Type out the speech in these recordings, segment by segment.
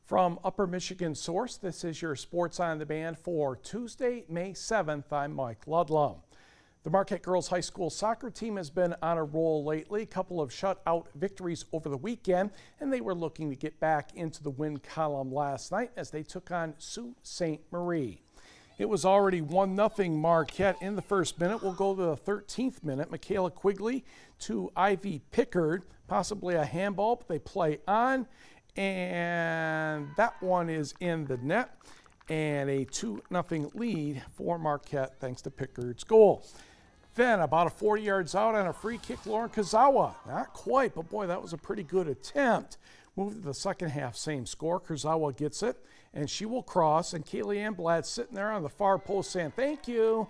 From Upper Michigan Source, this is your Sports on Demand for Tuesday, May 7th. I'm Mike Ludlum. The Marquette Girls High School soccer team has been on a roll lately. A couple of shutout victories over the weekend, and they were looking to get back into the win column last night as they took on Sault Ste. Marie. It was already 1-0 Marquette in the first minute. We'll go to the 13th minute. Michaela Quigley to Ivy Pickard, possibly a handball, but they play on. And that one is in the net, and a 2-0 lead for Marquette thanks to Pickard's goal. Then about 40 yards out on a free kick, Lauren Kurzawa. Not quite, but boy, that was a pretty good attempt. Moved to the second half, same score. Kurzawa gets it, and she will cross, and Kaylee Amblatt sitting there on the far post saying, thank you.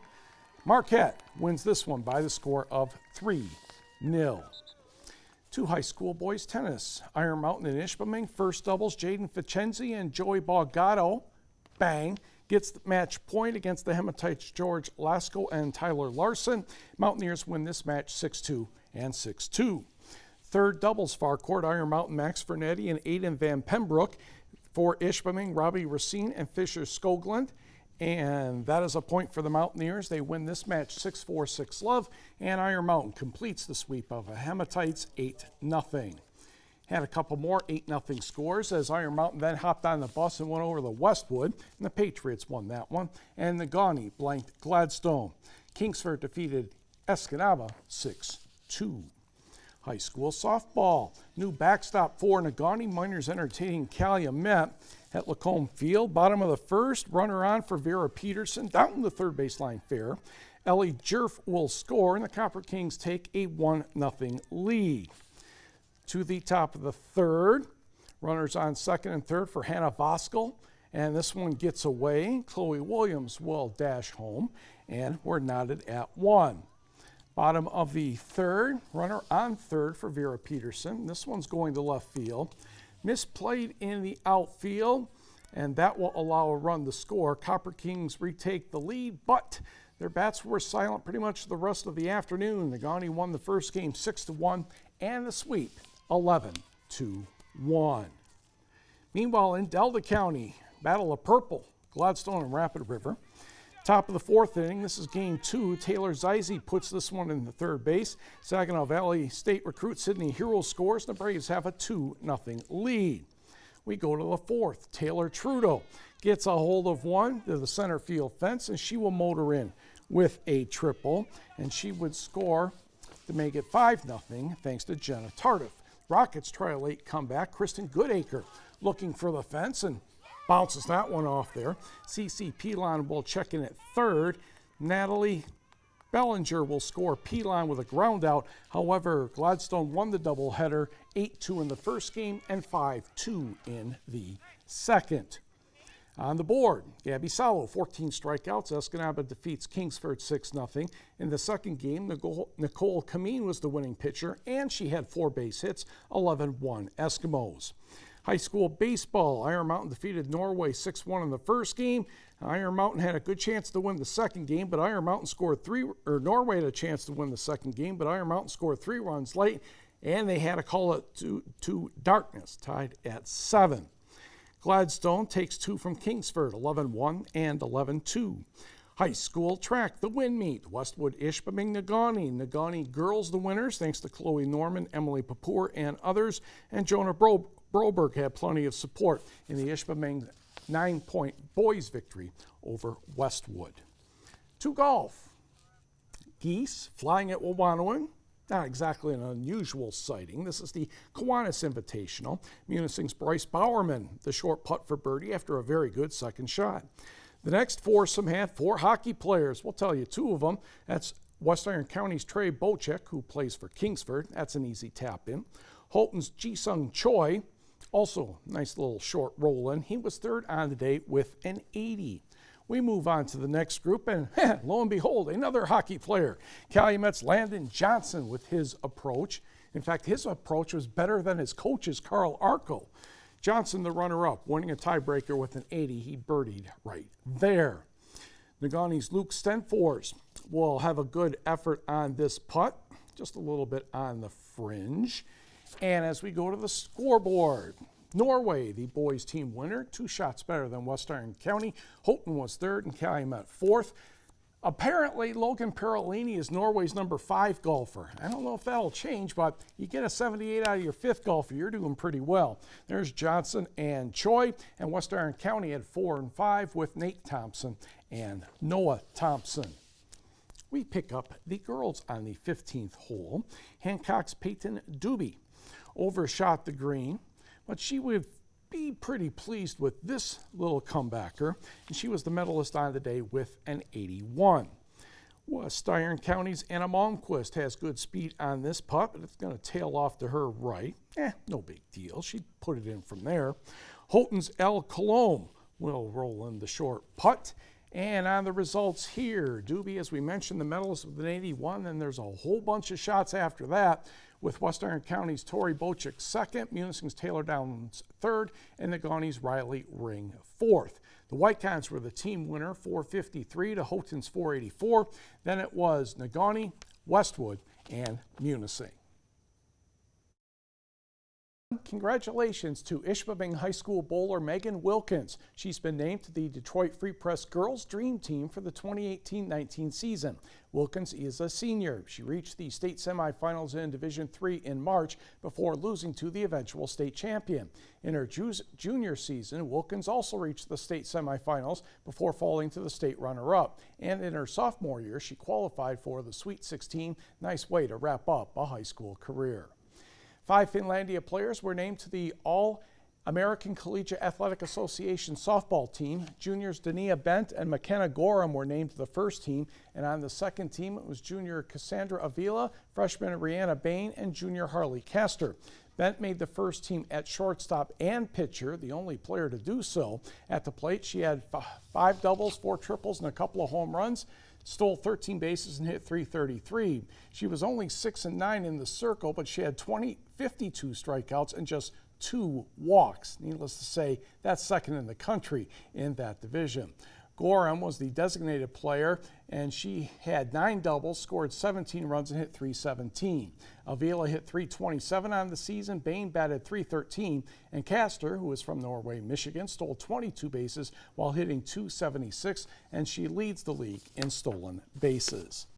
Marquette wins this one by the score of 3-0. Two high school boys tennis. Iron Mountain and Ishpeming, first doubles, Jaden Ficenzi and Joey Bogado, bang, gets the match point against the Hematites George Lasko and Tyler Larson. Mountaineers win this match 6-2 and 6-2. Third doubles far court, Iron Mountain Max Vernetti and Aiden Van Pembroke. For Ishpeming, Robbie Racine and Fisher Skoglund. And that is a point for the Mountaineers. They win this match 6-4, 6-love, and Iron Mountain completes the sweep of the Hematites 8-0. Had a couple more 8-0 scores as Iron Mountain then hopped on the bus and went over to Westwood, and the Patriots won that one. And Negaunee blanked Gladstone. Kingsford defeated Escanaba 6-2. High school softball. New backstop for Negaunee. Miners entertaining Calumet at Lacombe Field. Bottom of the first, runner on for Vera Peterson down the third baseline fair. Ellie Jerf will score, and the Copper Kings take a 1-0 lead. To the top of the third, runners on second and third for Hannah Voskel, and this one gets away. Chloe Williams will dash home, and we're knotted at 1. Bottom of the third, runner on third for Vera Peterson. This one's going to left field. Misplayed in the outfield, and that will allow a run to score. Copper Kings retake the lead, but their bats were silent pretty much the rest of the afternoon. Negaunee won the first game 6-1, and the sweep 11-1. Meanwhile, in Delta County, Battle of Purple, Gladstone and Rapid River. Top of the fourth inning, this is game 2. Taylor Zeise puts this one in the third base. Saginaw Valley State recruit Sydney Hero scores, and the Braves have a 2-0 lead. We go to the fourth. Taylor Trudeau gets a hold of one to the center field fence, and she will motor in with a triple, and she would score to make it 5-0 thanks to Jenna Tardif. Rockets try a late comeback. Kristen Goodacre looking for the fence and bounces that one off there. CC Pilon will check in at third. Natalie Bellinger will score Pilon with a ground out. However, Gladstone won the doubleheader 8-2 in the first game and 5-2 in the second. On the board, Gabby Salo, 14 strikeouts. Escanaba defeats Kingsford 6-0. In the second game, Nicole Kameen was the winning pitcher, and she had 4 base hits, 11-1 Eskimos. High school baseball, Iron Mountain defeated Norway 6-1 in the first game. Iron Mountain had a good chance to win the second game, but Iron Mountain scored Norway had a chance to win the second game, but Iron Mountain scored 3 runs late, and they had to call it to darkness, tied at 7. Gladstone takes 2 from Kingsford, 11-1 and 11-2. High school track, the win meet, Westwood Ishpeming Negaunee. Negaunee girls the winners, thanks to Chloe Norman, Emily Papour, and others, and Jonah Broberg had plenty of support in the Ishpeming 9-point boys victory over Westwood. To golf, geese flying at Wawanouan. Not exactly an unusual sighting. This is the Kiwanis Invitational. Munising's Bryce Bowerman, the short putt for birdie after a very good second shot. The next foursome had 4 hockey players. We'll tell you 2 of them. That's West Iron County's Trey Bocek, who plays for Kingsford. That's an easy tap in. Holton's Ji-Sung Choi, also nice little short roll in. He was third on the day with an 80. We move on to the next group, and lo and behold, another hockey player. Calumet's Landon Johnson with his approach. In fact, his approach was better than his coach's, Carl Arco. Johnson, the runner-up, winning a tiebreaker with an 80. He birdied right there. Negaunee's Luke Stenfors will have a good effort on this putt, just a little bit on the fringe. And as we go to the scoreboard, Norway, the boys team winner, 2 shots better than West Iron County. Houghton was third and Calumet fourth. Apparently, Logan Perolini is Norway's number 5 golfer. I don't know if that'll change, but you get a 78 out of your 5th golfer, you're doing pretty well. There's Johnson and Choi, and West Iron County had 4 and 5 with Nate Thompson and Noah Thompson. We pick up the girls on the 15th hole. Hancock's Peyton Doobie overshot the green, but she would be pretty pleased with this little comebacker, and she was the medalist on the day with an 81. West Iron County's Anna Malmquist has good speed on this putt, but it's going to tail off to her right. No big deal. She put it in from there. Houghton's El Colombe will roll in the short putt. And on the results here, Doobie, as we mentioned, the medalist with an 81, and there's a whole bunch of shots after that, with West Iron County's Tori Bochik second, Munising's Taylor Downs third, and Negaunee Riley Ring fourth. The Whitecons were the team winner, 453 to Houghton's 484. Then it was Negaunee, Westwood, and Munising. Congratulations to Ishpeming High School bowler Megan Wilkins. She's been named to the Detroit Free Press Girls Dream Team for the 2018-19 season. Wilkins is a senior. She reached the state semifinals in Division III in March before losing to the eventual state champion. In her junior season, Wilkins also reached the state semifinals before falling to the state runner-up. And in her sophomore year, she qualified for the Sweet 16. Nice way to wrap up a high school career. 5 Finlandia players were named to the All-American Collegiate Athletic Association softball team. Juniors Dania Bent and McKenna Gorham were named to the first team, and on the second team it was junior Cassandra Avila, freshman Rihanna Bain, and junior Harley Castor. Bent made the first team at shortstop and pitcher, the only player to do so. At the plate, she had 5 doubles, 4 triples, and a couple of home runs. Stole 13 bases and hit .333. She was only 6 and 9 in the circle, but she had 52 strikeouts and just 2 walks. Needless to say, that's second in the country in that division. Gorham was the designated player, and she had 9 doubles, scored 17 runs, and hit .317. Avila hit .327 on the season. Bain batted .313, and Castor, who is from Norway, Michigan, stole 22 bases while hitting .276, and she leads the league in stolen bases.